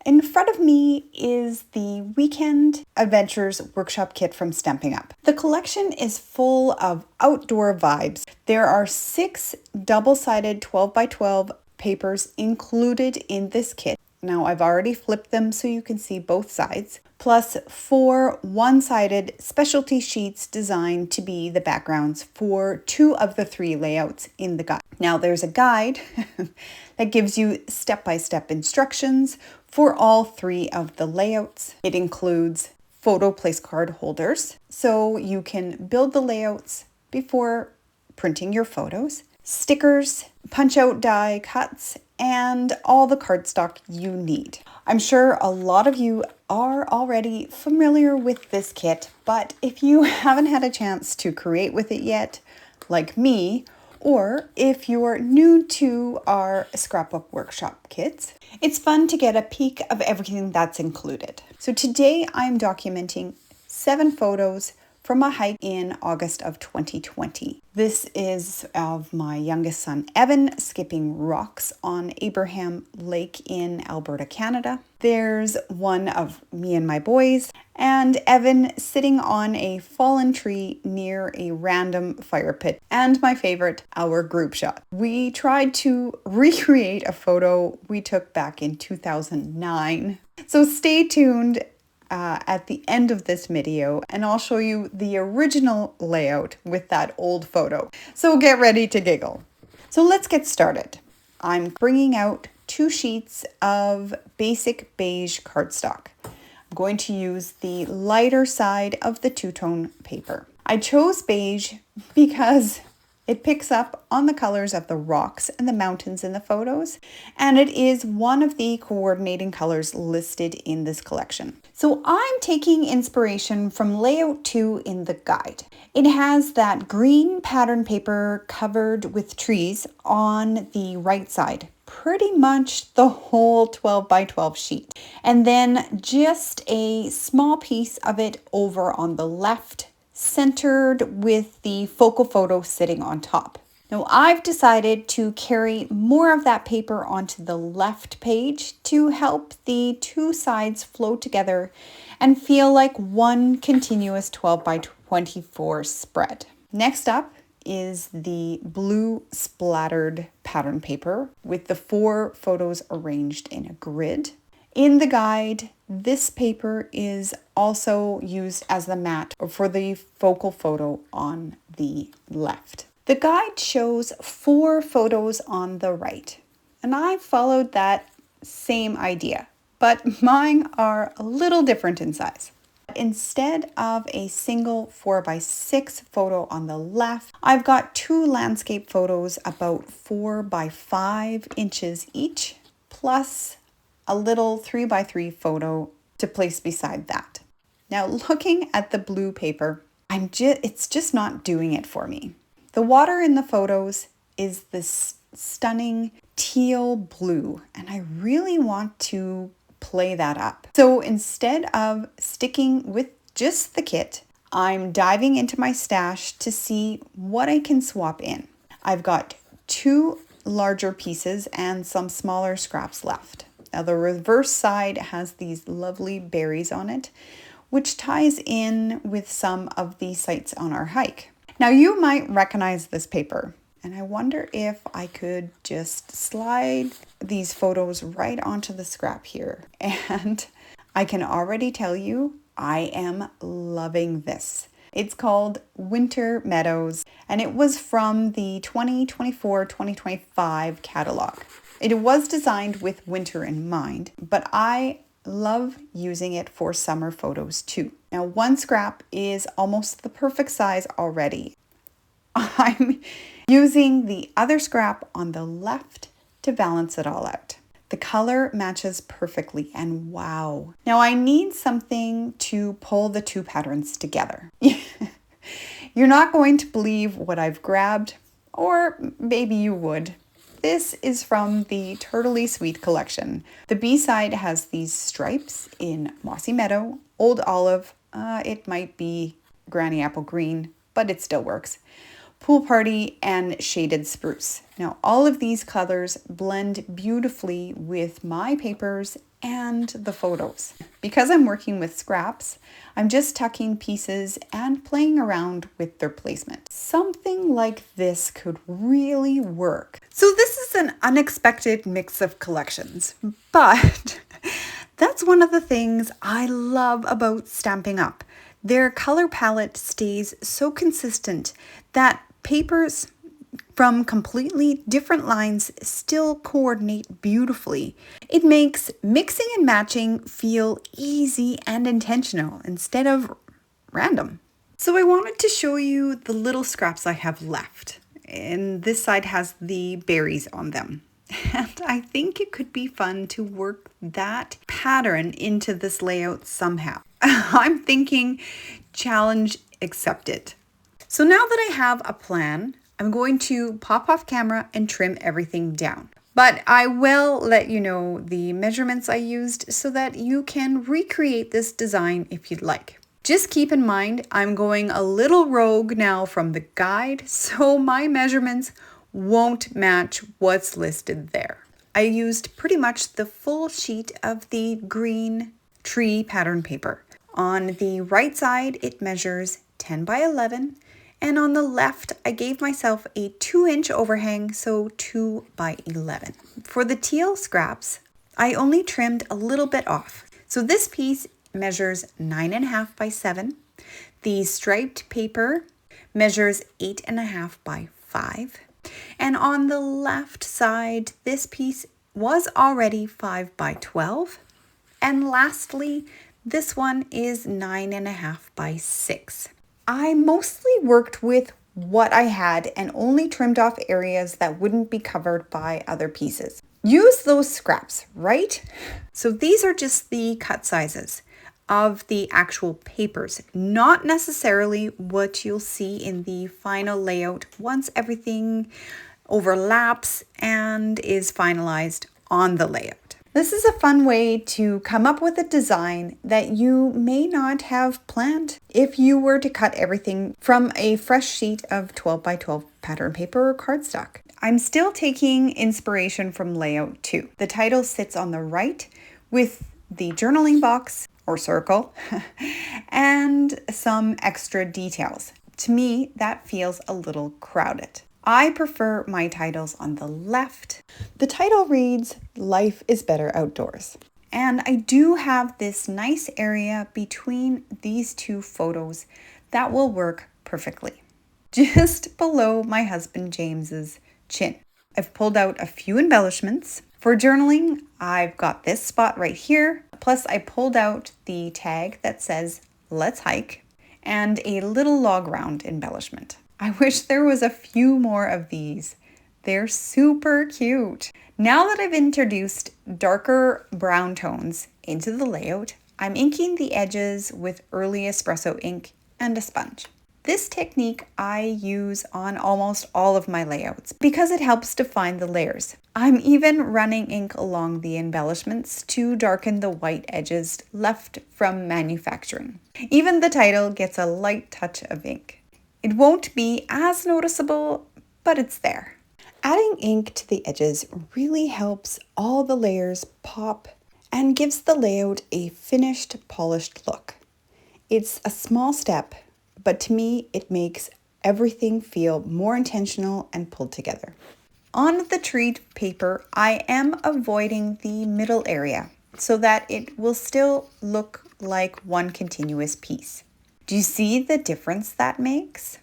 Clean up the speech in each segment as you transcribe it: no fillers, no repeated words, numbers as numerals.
In front of me is the Weekend Adventures Workshop Kit from Stampin Up. The collection is full of outdoor vibes. There are 6 double-sided 12 by 12 papers included in this kit. Now I've already flipped them so you can see both sides, plus 4 one-sided specialty sheets designed to be the backgrounds for 2 of the 3 layouts in the guide. Now there's a guide that gives you step-by-step instructions for all 3 of the layouts. It includes photo place card holders, so you can build the layouts before printing your photos, stickers, punch-out die cuts, and all the cardstock you need. I'm sure a lot of you are already familiar with this kit, but if you haven't had a chance to create with it yet, like me, or if you're new to our scrapbook workshop kits, it's fun to get a peek of everything that's included. So today I'm documenting 7 photos from a hike in August of 2020. This is of my youngest son, Evan, skipping rocks on Abraham Lake in Alberta, Canada. There's one of me and my boys, and Evan sitting on a fallen tree near a random fire pit. And my favorite, our group shot. We tried to recreate a photo we took back in 2009. So stay tuned at the end of this video, and I'll show you the original layout with that old photo. So get ready to giggle. So let's get started. I'm bringing out 2 sheets of basic beige cardstock. I'm going to use the lighter side of the 2-tone paper. I chose beige because it picks up on the colors of the rocks and the mountains in the photos, and it is one of the coordinating colors listed in this collection. So I'm taking inspiration from layout 2 in the guide. It has that green pattern paper covered with trees on the right side, pretty much the whole 12 by 12 sheet, and then just a small piece of it over on the left, centered with the focal photo sitting on top. Now I've decided to carry more of that paper onto the left page to help the 2 sides flow together and feel like one continuous 12 by 24 spread. Next up is the blue splattered pattern paper with the 4 photos arranged in a grid. In the guide, this paper is also used as the mat for the focal photo on the left. The guide shows 4 photos on the right, and I followed that same idea, but mine are a little different in size. Instead of a single 4 by 6 photo on the left, I've got 2 landscape photos about 4 by 5 inches each, plus a little 3 by 3 photo to place beside that. Now looking at the blue paper, it's just not doing it for me. The water in the photos is this stunning teal blue, and I really want to play that up. So instead of sticking with just the kit, I'm diving into my stash to see what I can swap in. I've got 2 larger pieces and some smaller scraps left. Now the reverse side has these lovely berries on it, which ties in with some of the sites on our hike. Now you might recognize this paper, and I wonder if I could just slide these photos right onto the scrap here. And I can already tell you, I am loving this. It's called Winter Meadows, and it was from the 2024-2025 catalog. It was designed with winter in mind, but I love using it for summer photos too. Now, 1 scrap is almost the perfect size already. I'm using the other scrap on the left to balance it all out. The color matches perfectly, and wow. Now I need something to pull the 2 patterns together. You're not going to believe what I've grabbed, or maybe you would. This is from the Turtley Sweet collection. The B-side has these stripes in Mossy Meadow, Old Olive, it might be Granny Apple Green, but it still works, Pool Party, and Shaded Spruce. Now all of these colors blend beautifully with my papers and the photos. Because I'm working with scraps, I'm just tucking pieces and playing around with their placement. Something like this could really work. So this is an unexpected mix of collections, but that's one of the things I love about Stampin' Up. Their color palette stays so consistent that papers from completely different lines still coordinate beautifully. It makes mixing and matching feel easy and intentional instead of random. So I wanted to show you the little scraps I have left. And this side has the berries on them. And I think it could be fun to work that pattern into this layout somehow. I'm thinking challenge accepted. So now that I have a plan, I'm going to pop off camera and trim everything down. But I will let you know the measurements I used so that you can recreate this design if you'd like. Just keep in mind, I'm going a little rogue now from the guide, so my measurements won't match what's listed there. I used pretty much the full sheet of the green tree pattern paper. On the right side, it measures 10 by 11. And on the left, I gave myself a 2-inch overhang, so 2 by 11. For the teal scraps, I only trimmed a little bit off. So this piece measures 9.5 by 7. The striped paper measures 8.5 by 5. And on the left side, this piece was already 5 by 12. And lastly, this one is 9.5 by 6. I mostly worked with what I had and only trimmed off areas that wouldn't be covered by other pieces. Use those scraps, right? So these are just the cut sizes of the actual papers, not necessarily what you'll see in the final layout once everything overlaps and is finalized on the layout. This is a fun way to come up with a design that you may not have planned if you were to cut everything from a fresh sheet of 12 by 12 pattern paper or cardstock. I'm still taking inspiration from layout 2. The title sits on the right with the journaling box or circle and some extra details. To me, that feels a little crowded. I prefer my titles on the left. The title reads, Life is Better Outdoors. And I do have this nice area between these two photos that will work perfectly. Just below my husband James's chin. I've pulled out a few embellishments. For journaling, I've got this spot right here. Plus I pulled out the tag that says, Let's Hike, and a little log round embellishment. I wish there was a few more of these. They're super cute. Now that I've introduced darker brown tones into the layout, I'm inking the edges with early espresso ink and a sponge. This technique I use on almost all of my layouts because it helps define the layers. I'm even running ink along the embellishments to darken the white edges left from manufacturing. Even the title gets a light touch of ink. It won't be as noticeable, but it's there. Adding ink to the edges really helps all the layers pop and gives the layout a finished, polished look. It's a small step, but to me, it makes everything feel more intentional and pulled together. On the tree paper, I am avoiding the middle area so that it will still look like one continuous piece. Do you see the difference that makes?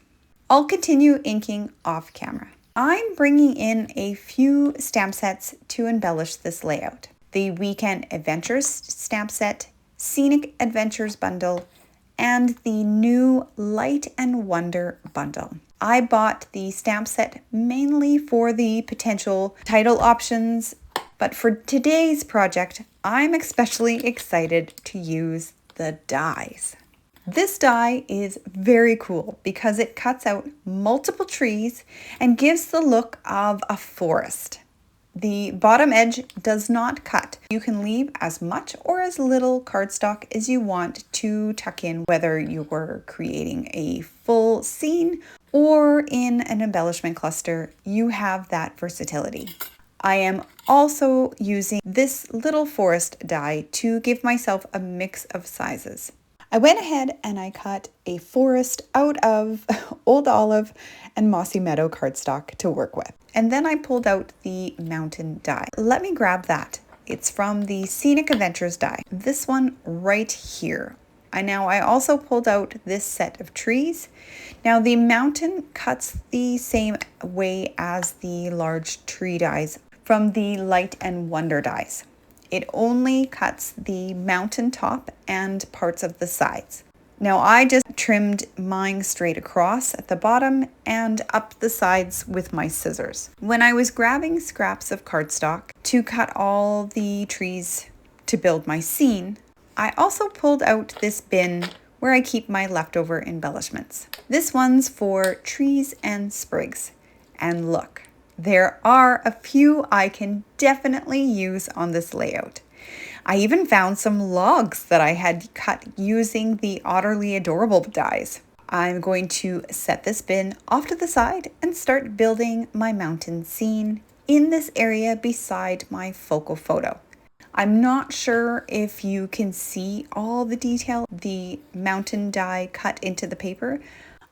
I'll continue inking off camera. I'm bringing in a few stamp sets to embellish this layout. The Weekend Adventures stamp set, Scenic Adventures bundle, and the new Light and Wonder bundle. I bought the stamp set mainly for the potential title options, but for today's project, I'm especially excited to use the dies. This die is very cool because it cuts out multiple trees and gives the look of a forest. The bottom edge does not cut. You can leave as much or as little cardstock as you want to tuck in, whether you're creating a full scene or in an embellishment cluster. You have that versatility. I am also using this little forest die to give myself a mix of sizes. I went ahead and I cut a forest out of Old Olive and Mossy Meadow cardstock to work with. And then I pulled out the mountain die. Let me grab that. It's from the Scenic Adventures die. This one right here. I also pulled out this set of trees. Now the mountain cuts the same way as the large tree dies from the Light and Wonder dies. It only cuts the mountain top and parts of the sides. Now I just trimmed mine straight across at the bottom and up the sides with my scissors. When I was grabbing scraps of cardstock to cut all the trees to build my scene, I also pulled out this bin where I keep my leftover embellishments. This one's for trees and sprigs. And look, there are a few I can definitely use on this layout. I even found some logs that I had cut using the Utterly Adorable dies. I'm going to set this bin off to the side and start building my mountain scene in this area beside my focal photo. I'm not sure if you can see all the detail the mountain die cut into the paper.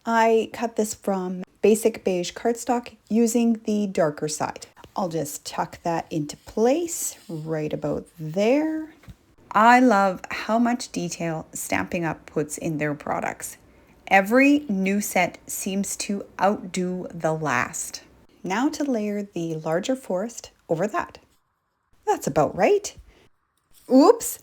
I cut this from basic beige cardstock using the darker side. I'll just tuck that into place right about there. I love how much detail Stampin' Up puts in their products. Every new set seems to outdo the last. Now to layer the larger forest over that. That's about right. Oops,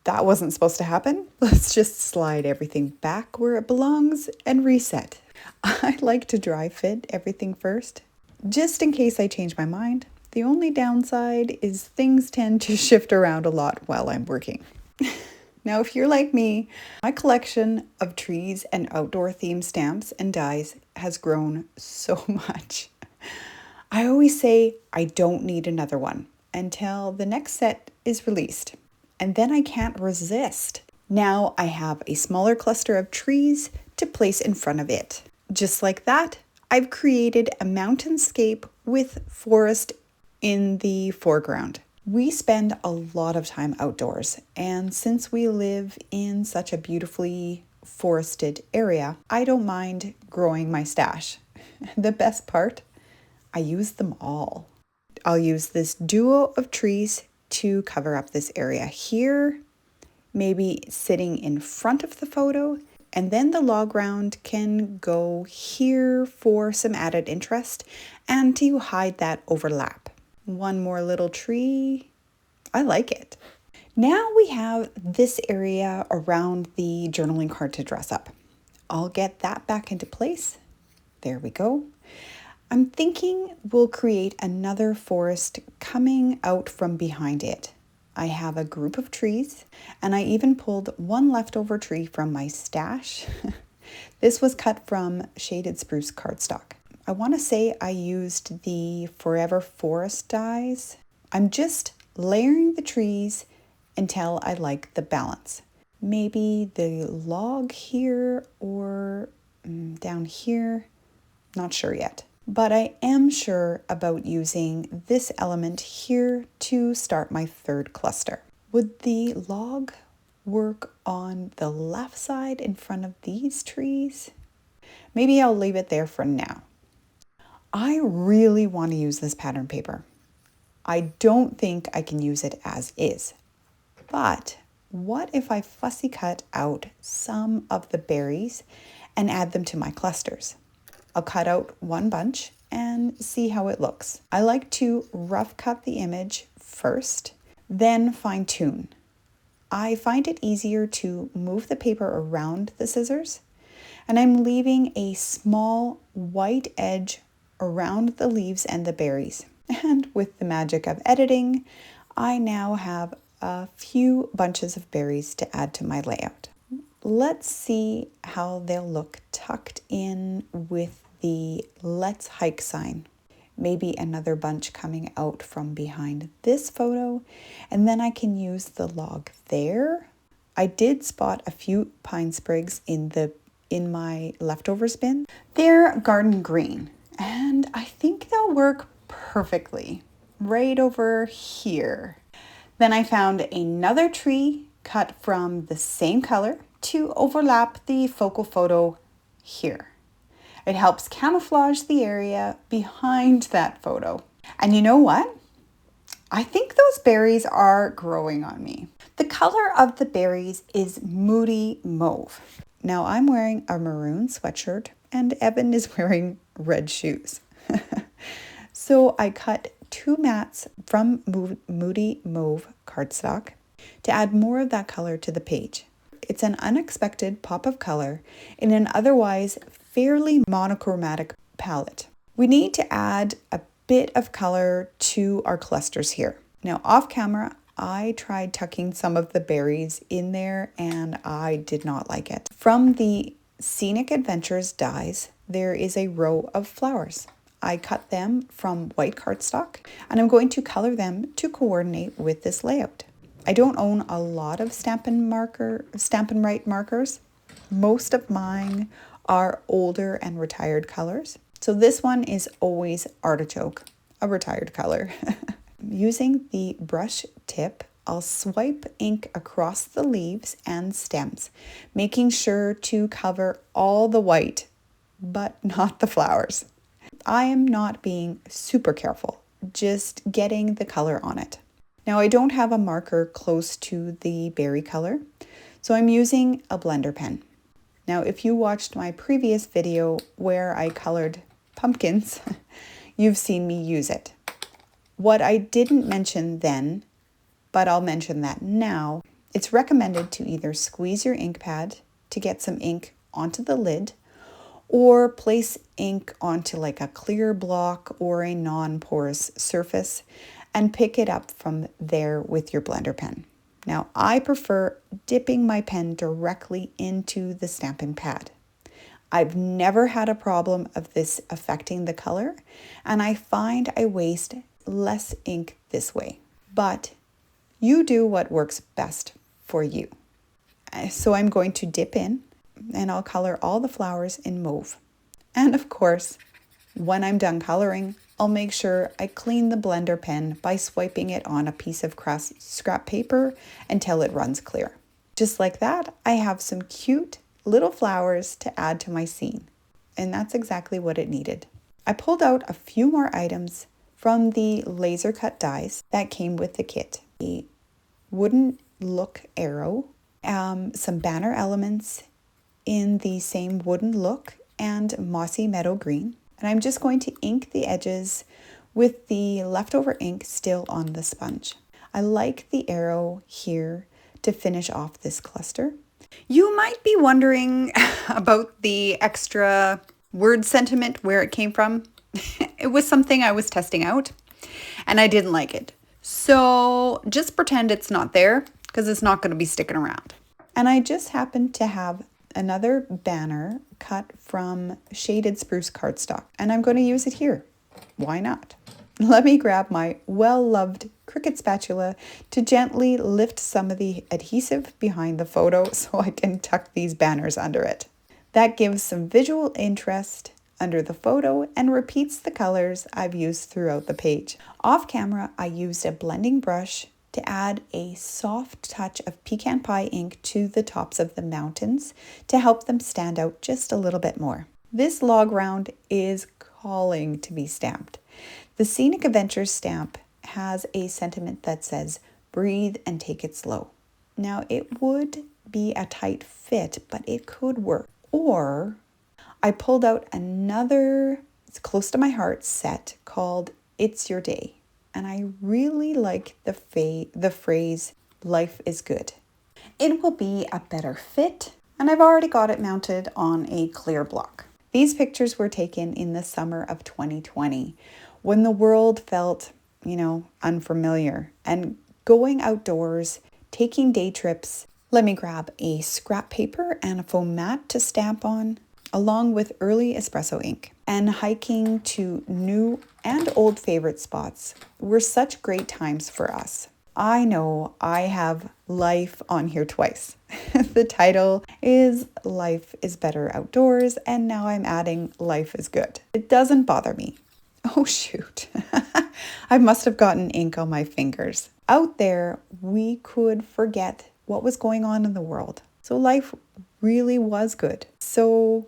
that wasn't supposed to happen. Let's just slide everything back where it belongs and reset. I like to dry fit everything first, just in case I change my mind. The only downside is things tend to shift around a lot while I'm working. Now, if you're like me, my collection of trees and outdoor themed stamps and dies has grown so much. I always say I don't need another one until the next set is released, and then I can't resist. Now I have a smaller cluster of trees to place in front of it. Just like that, I've created a mountainscape with forest in the foreground. We spend a lot of time outdoors, and since we live in such a beautifully forested area, I don't mind growing my stash. The best part, I use them all. I'll use this duo of trees to cover up this area here, maybe sitting in front of the photo, and then the log round can go here for some added interest and to hide that overlap. One more little tree. I like it. Now we have this area around the journaling card to dress up. I'll get that back into place. There we go. I'm thinking we'll create another forest coming out from behind it. I have a group of trees, and I even pulled one leftover tree from my stash. This was cut from shaded spruce cardstock. I want to say I used the Forever Forest dies. I'm just layering the trees until I like the balance. Maybe the log here or down here. Not sure yet. But I am sure about using this element here to start my third cluster. Would the log work on the left side in front of these trees? Maybe I'll leave it there for now. I really want to use this pattern paper. I don't think I can use it as is. But what if I fussy cut out some of the berries and add them to my clusters? I'll cut out one bunch and see how it looks. I like to rough cut the image first, then fine tune. I find it easier to move the paper around the scissors, and I'm leaving a small white edge around the leaves and the berries. And with the magic of editing, I now have a few bunches of berries to add to my layout. Let's see how they'll look tucked in with the Let's Hike sign. Maybe another bunch coming out from behind this photo, and then I can use the log there. I did spot a few pine sprigs in my leftovers bin. They're garden green, and I think they'll work perfectly. right over here. Then I found another tree cut from the same color to overlap the focal photo here. It helps camouflage the area behind that photo. And you know what? I think those berries are growing on me. The color of the berries is moody mauve. Now I'm wearing a maroon sweatshirt and Evan is wearing red shoes. So I cut 2 mats from Moody Mauve cardstock to add more of that color to the page. It's an unexpected pop of color in an otherwise fairly monochromatic palette. We need to add a bit of color to our clusters here. Now off camera, I tried tucking some of the berries in there and I did not like it. From the Scenic Adventures dies, there is a row of flowers. I cut them from white cardstock and I'm going to color them to coordinate with this layout. I don't own a lot of Stampin' Right markers. Most of mine are older and retired colors. So this one is always Artichoke, a retired color. Using the brush tip, I'll swipe ink across the leaves and stems, making sure to cover all the white, but not the flowers. I am not being super careful, just getting the color on it. Now I don't have a marker close to the berry color, so I'm using a blender pen. Now if you watched my previous video where I colored pumpkins, you've seen me use it. What I didn't mention then, but I'll mention that now, it's recommended to either squeeze your ink pad to get some ink onto the lid or place ink onto like a clear block or a non-porous surface and pick it up from there with your blender pen. Now I prefer dipping my pen directly into the stamping pad. I've never had a problem of this affecting the color and I find I waste less ink this way, but you do what works best for you. So I'm going to dip in and I'll color all the flowers in mauve. And of course, when I'm done coloring, I'll make sure I clean the blender pen by swiping it on a piece of scrap paper until it runs clear. Just like that, I have some cute little flowers to add to my scene. And that's exactly what it needed. I pulled out a few more items from the laser cut dies that came with the kit. A wooden look arrow, some banner elements in the same wooden look and mossy meadow green. And I'm just going to ink the edges with the leftover ink still on the sponge. I like the arrow here to finish off this cluster. You might be wondering about the extra word sentiment, where it came from. It was something I was testing out and I didn't like it. So just pretend it's not there because it's not going to be sticking around. And I just happened to have another banner cut from shaded spruce cardstock and I'm going to use it here. Why not? Let me grab my well-loved Cricut spatula to gently lift some of the adhesive behind the photo so I can tuck these banners under it. That gives some visual interest under the photo and repeats the colors I've used throughout the page. Off camera, I used a blending brush to add a soft touch of pecan pie ink to the tops of the mountains to help them stand out just a little bit more. This log round is calling to be stamped. The Scenic Adventures stamp has a sentiment that says, breathe and take it slow. Now it would be a tight fit, but it could work. Or I pulled out another, it's close to my heart, set called It's Your Day. And I really like the phrase, life is good. It will be a better fit, and I've already got it mounted on a clear block. These pictures were taken in the summer of 2020, when the world felt, unfamiliar. And going outdoors, taking day trips, let me grab a scrap paper and a foam mat to stamp on, along with early espresso ink. And hiking to new and old favorite spots were such great times for us. I know I have life on here twice. The title is Life is Better Outdoors, and now I'm adding Life is Good. It doesn't bother me. Oh shoot. I must have gotten ink on my fingers. Out there, we could forget what was going on in the world. So life really was good. So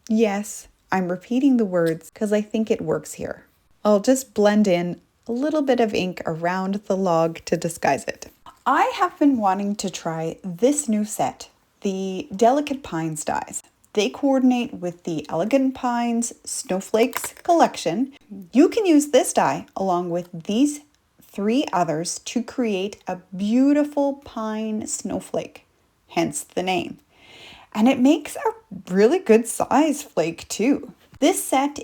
yes, I'm repeating the words because I think it works here. I'll just blend in a little bit of ink around the log to disguise it. I have been wanting to try this new set, the Delicate Pines dies. They coordinate with the Elegant Pines Snowflakes collection. You can use this die along with these 3 others to create a beautiful pine snowflake, hence the name. And it makes a really good size flake too. This set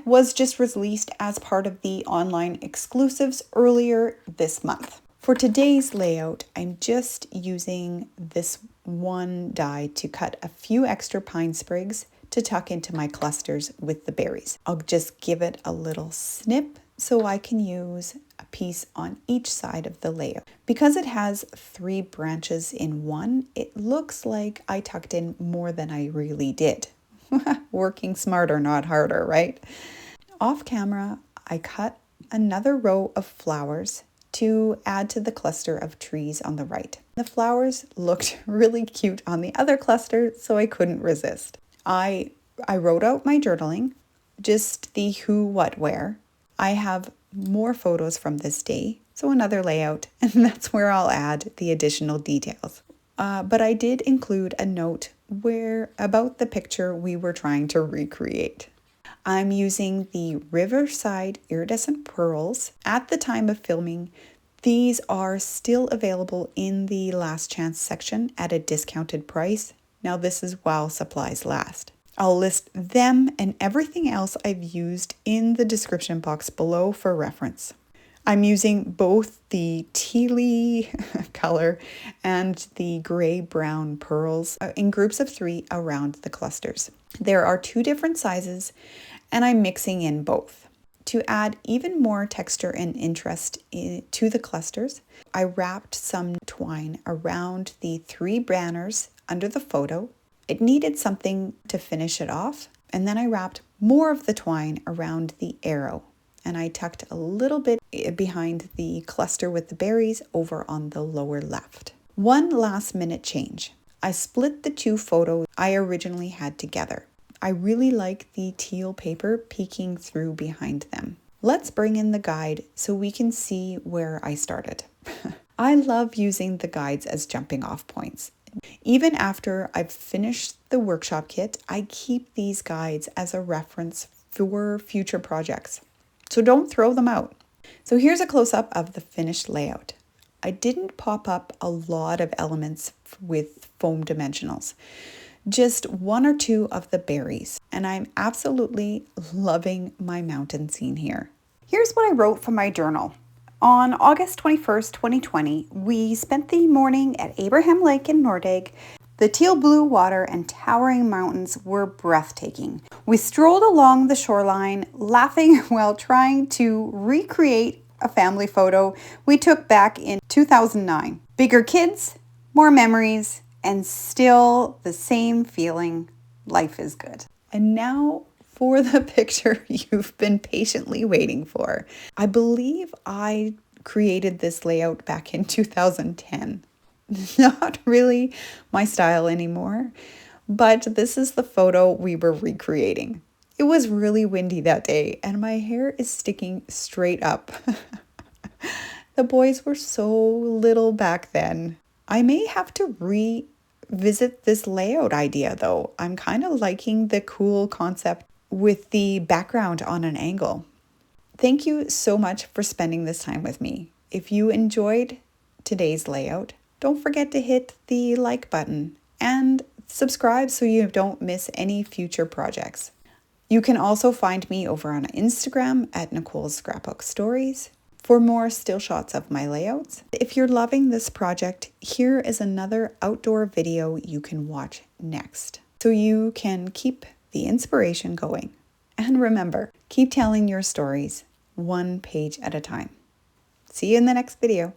was just released as part of the online exclusives earlier this month. For today's layout, I'm just using this one die to cut a few extra pine sprigs to tuck into my clusters with the berries. I'll just give it a little snip so I can use a piece on each side of the layout. Because it has 3 branches in one, it looks like I tucked in more than I really did. Working smarter, not harder, right? Off camera, I cut another row of flowers to add to the cluster of trees on the right. The flowers looked really cute on the other cluster, so I couldn't resist. I wrote out my journaling, just the who, what, where. I have more photos from this day, so another layout, and that's where I'll add the additional details. But I did include a note about the picture we were trying to recreate. I'm using the Riverside iridescent pearls. At the time of filming, these are still available in the last chance section at a discounted price. Now this is while supplies last. I'll list them and everything else I've used in the description box below for reference. I'm using both the tealy color and the gray-brown pearls in groups of 3 around the clusters. There are 2 different sizes, and I'm mixing in both. To add even more texture and interest to the clusters, I wrapped some twine around the 3 banners under the photo. It needed something to finish it off, and then I wrapped more of the twine around the arrow. And I tucked a little bit behind the cluster with the berries over on the lower left. One last minute change. I split the 2 photos I originally had together. I really like the teal paper peeking through behind them. Let's bring in the guide so we can see where I started. I love using the guides as jumping off points. Even after I've finished the workshop kit, I keep these guides as a reference for future projects. So don't throw them out. So here's a close-up of the finished layout. I didn't pop up a lot of elements with foam dimensionals, just 1 or 2 of the berries, and I'm absolutely loving my mountain scene here. Here's what I wrote from my journal. On August 21st, 2020, we spent the morning at Abraham Lake in Nordegg. The teal blue water and towering mountains were breathtaking. We strolled along the shoreline, laughing while trying to recreate a family photo we took back in 2009. Bigger kids, more memories, and still the same feeling. Life is good. And now for the picture you've been patiently waiting for. I believe I created this layout back in 2010. Not really my style anymore, but this is the photo we were recreating. It was really windy that day and my hair is sticking straight up. The boys were so little back then. I may have to revisit this layout idea though. I'm kind of liking the cool concept with the background on an angle. Thank you so much for spending this time with me. If you enjoyed today's layout, don't forget to hit the like button and subscribe so you don't miss any future projects. You can also find me over on Instagram at Nicole's Scrapbook Stories for more still shots of my layouts. If you're loving this project, here is another outdoor video you can watch next, so you can keep the inspiration going. And remember, keep telling your stories 1 page at a time. See you in the next video.